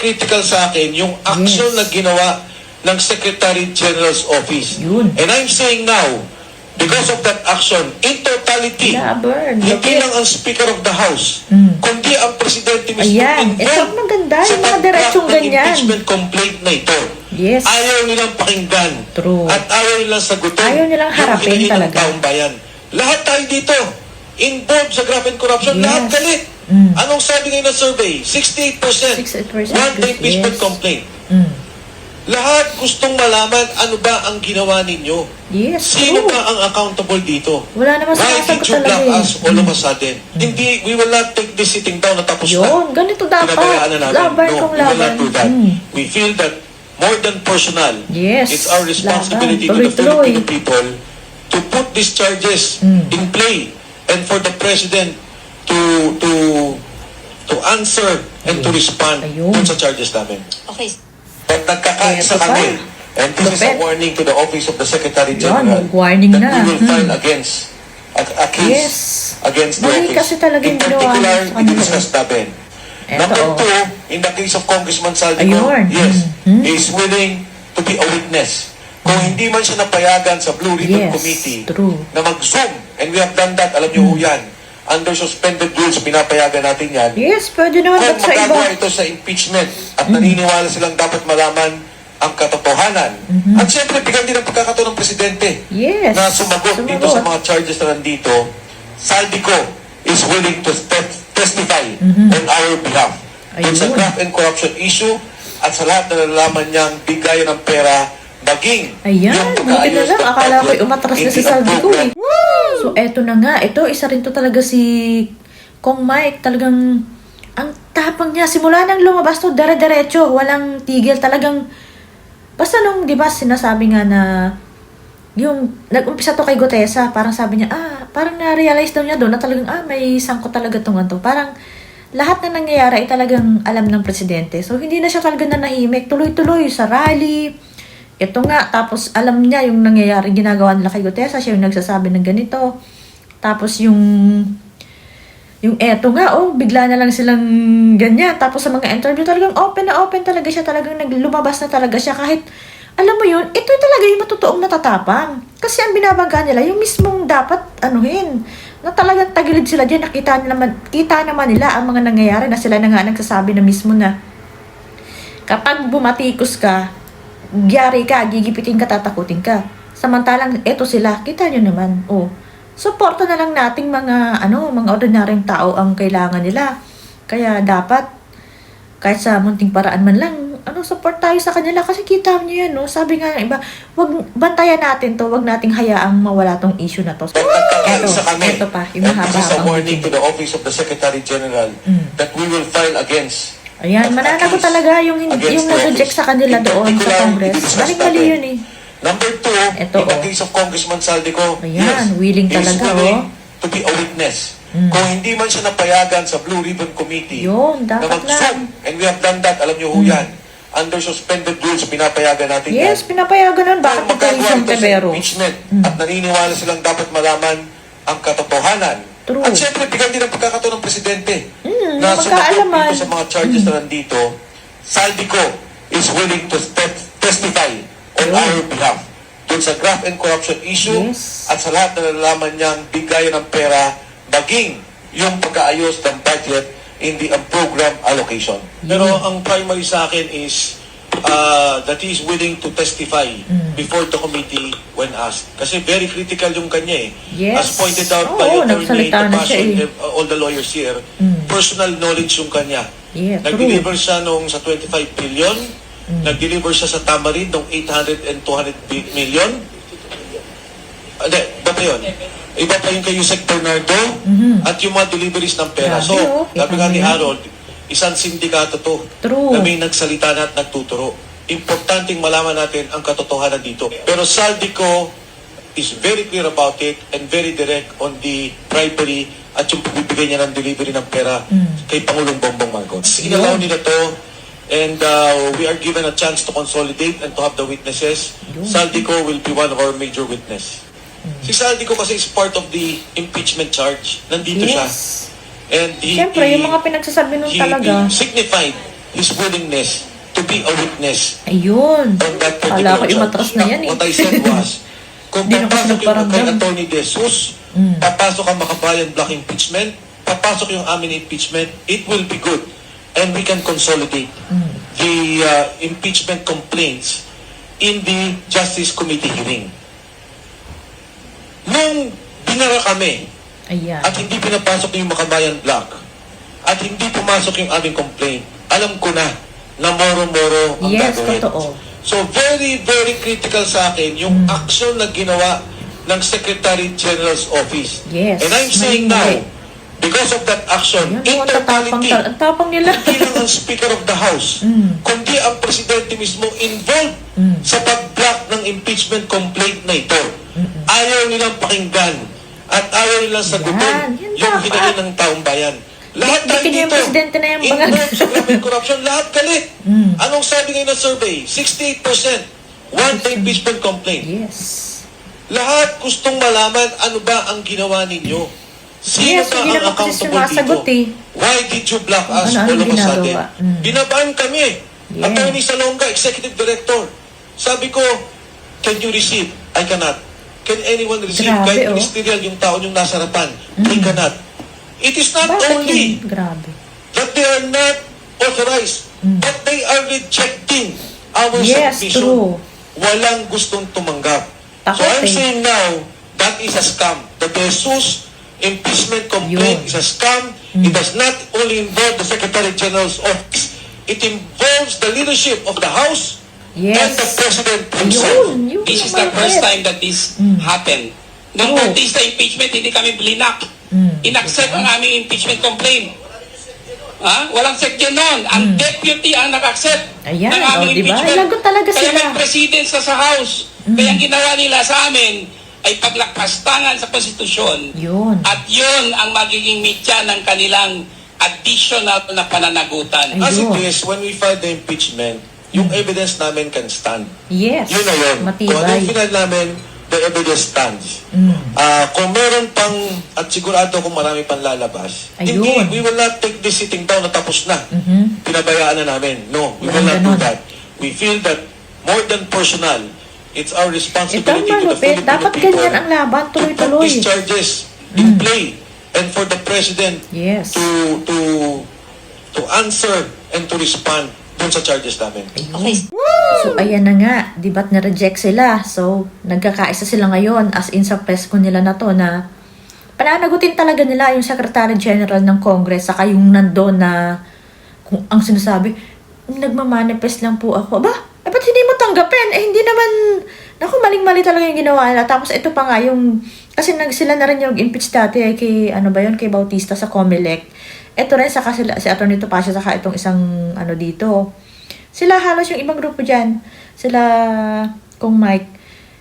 critical sa akin yung action na ginawa ng Secretary General's Office. Yun. And I'm saying now, because of that action, in totality, hindi lang ang Speaker of the House, kundi ang Presidente mismo Ayan, ito maganda, yung mga diretsong ganyan. impeachment complaint na ito. Yes. Ayaw nilang pakinggan. True. At ayaw nilang sagutin. Ayaw nilang harapin yung talaga. taong bayan. Lahat tayo dito, involved sa graft and corruption, Yes. lahat galit. Anong sabi ngayon ng survey? 68% 68% want the impeachment yes. complaint. Lahat gustong malaman ano ba ang ginawa ninyo. Yes, Sino true. ba ang accountable dito? Wala naman Why did sinasagot you talaga block eh. us all of a sudden? Hindi, we will not take this sitting down na tapos na. Yun, ganito dapat. Pinabayaan na natin. Laban No, kung we will not laban. do that. We feel that more than personal, Yes, it's our responsibility to laban. the Tuloy-tuloy. Filipino people to put these charges in play and for the President to answer and to respond Ayun. dun sa charges namin. Okay. But nagkakaisa Eto pa. kami. And this is a Lupit. warning to the Office of the Secretary Yan, General warning that na. we will file against a case Yes. against the Mali office. kasi talaga In yung ginawa particular, sa kanila. i-discuss namin. Eto, Number oh. 2, in the case of Congressman Saldico, Ayun. yes, he is willing to be a witness. Kung hindi man siya napayagan sa Blue Ribbon Yes, Committee true. na mag-zoom, and we have done that, alam niyo ho yan, under suspended rules, pinapayagan natin yan. Yes, pwede naman Kung ba't sa iba. magagawa ito sa impeachment at naniniwala silang dapat malaman ang katotohanan. At siyempre, bigyan din ang pagkakataon ng Presidente Yes. na sumagot dito sa mga charges na nandito. Saldico is willing to testify on our behalf. It's a Ayun. graft and corruption issue at sa lahat na nalalaman niyang bigayan ng pera maging Ayan, yung buti na pag-aayos lang. ng Akala ko'y budget, umatras na hindi si ang Saldico program. eh. So, eto na nga. Ito, isa rin to talaga si Kong Mike. Talagang, ang tapang niya. Simula nang lumabas to, dire-diretso. Walang tigil. Talagang, basta nung, di ba, sinasabi nga na, yung, nag-umpisa to kay Gutesa, parang sabi niya, parang na-realize daw niya doon na talagang, may sangkot talaga tong to. Parang, lahat na nangyayari ay talagang alam ng presidente. So, hindi na siya talaga nanahimik. Tuloy-tuloy sa rally. Ito nga, tapos alam niya yung nangyayari, ginagawa nila kay Gutesa, siya yung nagsasabi ng ganito. Tapos yung eto nga, bigla na lang silang ganyan. Tapos sa mga interview, talagang open na open talaga siya, talagang lumabas na talaga siya. Kahit, alam mo yun, ito talaga yung matotoong natatapang. Kasi ang binabaga nila, yung mismong dapat anuhin, na talagang tagilid sila dyan, kita naman nila ang mga nangyayari, na sila na nga nagsasabi na mismo na kapag bumatikos ka, gyari ka, gigipitin ka, tatakutin ka. Samantalang, eto sila, kita nyo naman. Suporta na lang nating mga ordinaryong tao ang kailangan nila. Kaya dapat, kahit sa munting paraan man lang, support tayo sa kanila. Kasi kita nyo yan, no? Sabi nga ng iba, bantayan natin to, wag nating hayaang mawala tong issue na to. Eto pa, yung And this is a mahaba-habang warning to the Office of the Secretary General that we will file against. Ayan, mananagot talaga yung nag-reject sa kanila doon sa Congress. Mali yun eh. Number 2, Ito, in the case of Congressman Saldico, Ayan, willing he is talaga, willing to be a witness. Kung hindi man siya napayagan sa Blue Ribbon Committee Yun, na dapat mag-zoom, lang. and we have done that, alam niyo ho yan, under suspended rules, pinapayagan natin yan. Yes, pinapayagan nun. Bakit Kung ito yung magagawa ito sa Tevero? impeachment at naniniwala silang dapat malaman ang katotohanan. True. At siyempre, bigyan din ang pagkakataon ng Presidente na sumagot magkaalaman. dito sa mga charges na nandito. Saldico is willing to testify on our behalf dun sa graft and corruption issue Yes. at sa lahat na nalalaman niyang bigayan ng pera maging yung pag-aayos ng budget hindi ang program allocation. Pero ang primary sa akin is that he is willing to testify before the committee when asked. Kasi very critical yung kanya eh. Yes. As pointed out by Oo, Attorney nagsalita na siya Tapasio, all the lawyers here, personal knowledge yung kanya. Yeah, Nag-deliver siya nung sa 25 billion, nag-deliver siya sa Tamarin nung 800 and 200 million. Hindi, iba pa yun. Iba pa yung kay Yusek Bernardo at yung mga deliveries ng pera. Grabe, So, sabi nga ni kita mo Harold, isang sindikato to True. na may nagsalita na at nagtuturo. Importanteng malaman natin ang katotohanan dito. Pero Saldico is very clear about it and very direct on the bribery at yung pagbibigay niya ng delivery ng pera kay Pangulong Bongbong Marcos. Inalaw nila to and we are given a chance to consolidate and to have the witnesses. Saldico will be one of our major witness. Si Saldico kasi is part of the impeachment charge. Nandito siya. Yes. And Siyempre, yung mga pinagsasabi nun talaga. He signified his willingness to be a witness Ayun. on that Kala ko particular imatras na yan eh. What I said was, kung Hindi na kasi papasok yung kay nagparamdam. Atty. De Jesus, papasok ang Makabayan Block impeachment, papasok yung amin impeachment, it will be good. And we can consolidate the impeachment complaints in the Justice Committee hearing. Nung binara kami Ayan. at hindi pinapasok yung Makabayan Block at hindi pumasok yung aming complaint, alam ko na moro-moro ang Yes, gagawin. totoo. So very, very critical sa akin yung action na ginawa ng Secretary General's Office. Yes, And I'm saying mali. now, because of that action, Ayan, interquality, ang tapang nila. hindi lang ang Speaker of the House, kundi ang Presidente mismo involved sa pag-block ng impeachment complaint na ito. Ayaw nilang pakinggan at ayaw nilang sagutin Yan yung dapat. hinahin ng taong bayan. Lahat tayo Di- di- dito, yung presidente na yung mga- involved sa grabe corruption, lahat galit. Anong sabi ngayon ng survey? 68% want the impeachment complaint. Yes. Lahat gustong malaman ano ba ang ginawa ninyo. Sino Yes, ba hindi ang naman kasi accountable sumasagot dito? eh. Why did you block us Ano all of a ginagawa? sudden? Binabaan kami. Yeah. Attorney Salonga, Executive Director. Sabi ko, can you receive? I cannot. Can anyone receive? Grabe, Kahit oh. ministerial yung tao yung nasa harapan. I cannot. It is not Bakit only yun? Grabe. that they are not authorized, but they are rejecting our Yes, submission. true. Walang gustong tumanggap. So Takot I'm eh. saying now, that is a scam. The De Jesus impeachment complaint Yun. is a scam. It does not only involve the Secretary General's office, it involves the leadership of the House and the Yes. President himself. Ayun. Yun This is yung the first maliit. time that this happened. Nung Oh. Bautista impeachment, hindi kami blinak. Inaccept ang aming impeachment complaint. Ha? Walang section nun. Ang deputy ang nag-accept Ayan, ng aming diba? impeachment. Lagot talaga Kaya sila. may president sa House. Kaya ang ginawa nila sa amin ay paglakastangan sa konstitusyon. Yun. At yun ang magiging mitya ng kanilang additional na pananagutan. Ay. As it Ayun. is, when we file the impeachment, yung evidence namin can stand. Yes. Yun na yun. Kung ano yung Matibay. final namin, the evidence stands. Kung meron pang, at sigurado kung marami pang lalabas, Ayun. hindi, we will not take this sitting down na tapos na. Pinabayaan na namin. No, we will Walang not do ganon. that. We feel that more than personal, it's our Ito ang responsibility to the malupit. Filipino Dapat people ganyan ang laban. to put Tuloy-tuloy. these charges in play and for the President Yes. to answer and to respond dun sa charges namin. Okay. So, ayan na nga. Di ba't na-reject sila? So, nagkakaisa sila ngayon as in sa press ko nila na to na pananagutin talaga nila yung Secretary General ng Congress saka yung nandoon na kung ang sinasabi, nagmamanifest lang po ako. Aba, ba't hindi mo tanggapin? Hindi naman, naku, maling-mali talaga yung ginawa nila. Tapos ito pa nga yung, kasi sila na rin yung impeach dati kay, kay Bautista sa Comelec. Ito rin, saka sila, si Atty. Topacio, saka itong isang, dito. Sila halos yung ibang grupo dyan. Sila, kung Mike.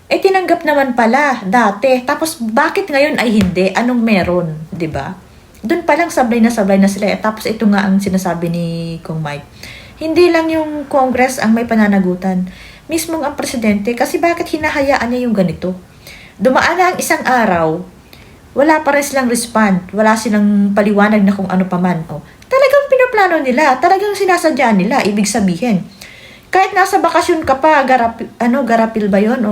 Tinanggap naman pala, dati. Tapos, bakit ngayon ay hindi? Anong meron? 'Di ba? Doon pa lang sablay na sila. Tapos, ito nga ang sinasabi ni Kong Mike. Hindi lang yung Congress ang may pananagutan. Mismong ang presidente. Kasi bakit hinahayaan niya yung ganito? Dumaan na ang isang araw, wala pa rin silang respond. Wala silang paliwanag na kung ano pa man. Talagang pinaplano nila. Talagang sinasadya nila. Ibig sabihin. Kahit nasa bakasyon ka pa, garapil ba yun?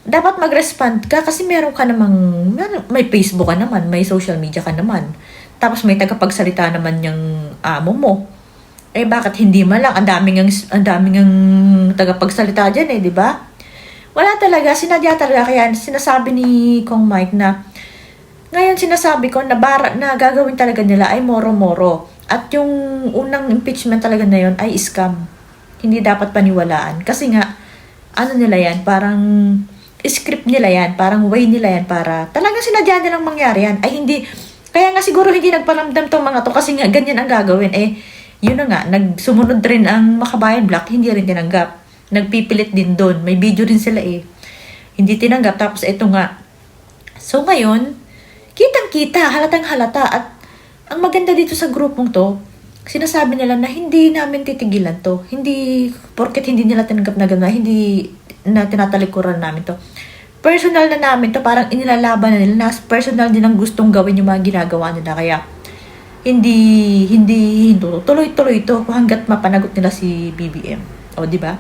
Dapat mag-respond ka kasi meron ka namang, may Facebook ka naman, may social media ka naman. Tapos may tagapagsalita naman yung amo mo. Bakit hindi man lang? Ang daming ang tagapagsalita dyan di ba? Wala talaga, sinadya talaga. Kaya sinasabi ni Kong Mike na ngayon sinasabi ko na gagawin talaga nila ay moro-moro. At yung unang impeachment talaga na yun ay scam. Hindi dapat paniwalaan. Kasi nga, nila yan, parang script nila yan, parang way nila yan para talagang sinadya nilang mangyari yan. Ay hindi, kaya nga siguro hindi nagparamdam tong mga to kasi nga ganyan ang gagawin. Yun na nga, nagsumunod rin ang Makabayan Block, hindi rin tinanggap. Nagpipilit din doon. May video rin sila Hindi tinanggap. Tapos ito nga. So ngayon, kitang-kita, halatang-halata. At ang maganda dito sa grupong to, sinasabi nila na hindi namin titigilan to. Hindi, porket hindi nila tinanggap na gano'n, hindi na tinatalikuran namin to. Personal na namin to, parang inilalaban na nila na personal din ang gustong gawin yung mga ginagawa nila. Kaya, hindi tuloy-tuloy ito hanggat mapanagot nila si BBM. O, di ba?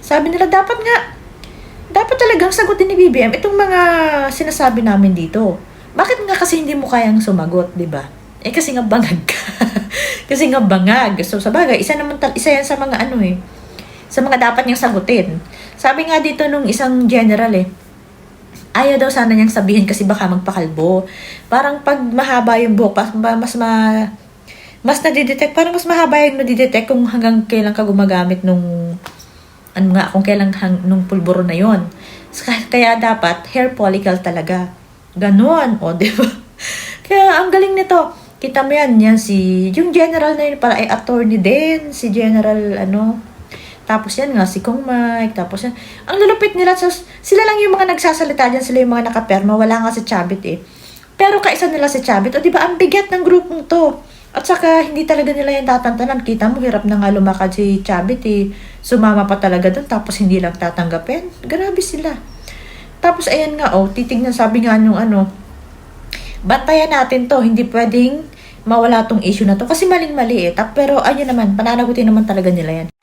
Sabi nila, dapat talagang sagutin ni BBM itong mga sinasabi namin dito. Bakit nga kasi hindi mo kayang sumagot, di ba? Kasi nga bangag ka. Kasi nga bangag. So, sabagay, isa yan sa mga sa mga dapat niyang sagutin. Sabi nga dito nung isang general ayaw daw sana niyang sabihin kasi baka magpakalbo. Parang pag mahaba yung buhok, mas nadidetect, parang mas mahaba yung nadidetect kung hanggang kailan ka gumagamit nung kung kailan nung pulburo na yon. Kaya dapat hair follicle talaga. Ganon, o, di ba? Kaya ang galing nito. Kita mo yan yung general na yun para ay attorney din, si general tapos yan nga, si Kong Mike, tapos yan. Ang lulupit nila, sila lang yung mga nagsasalita dyan, sila yung mga nakaperma, wala nga si Chavit Pero kaisa nila si Chavit, o diba, ang bigat ng grupong to. At saka, hindi talaga nila yung tatantanan. Kita mo, hirap na nga lumakad si Chavit Sumama pa talaga dun, tapos hindi lang tatanggapin. Grabe sila. Tapos, ayan nga, titignan, sabi nga nung bantayan natin to, hindi pwedeng mawala tong issue na to. Kasi maling-mali Pero, ayun naman, pananagutin naman talaga nila yan.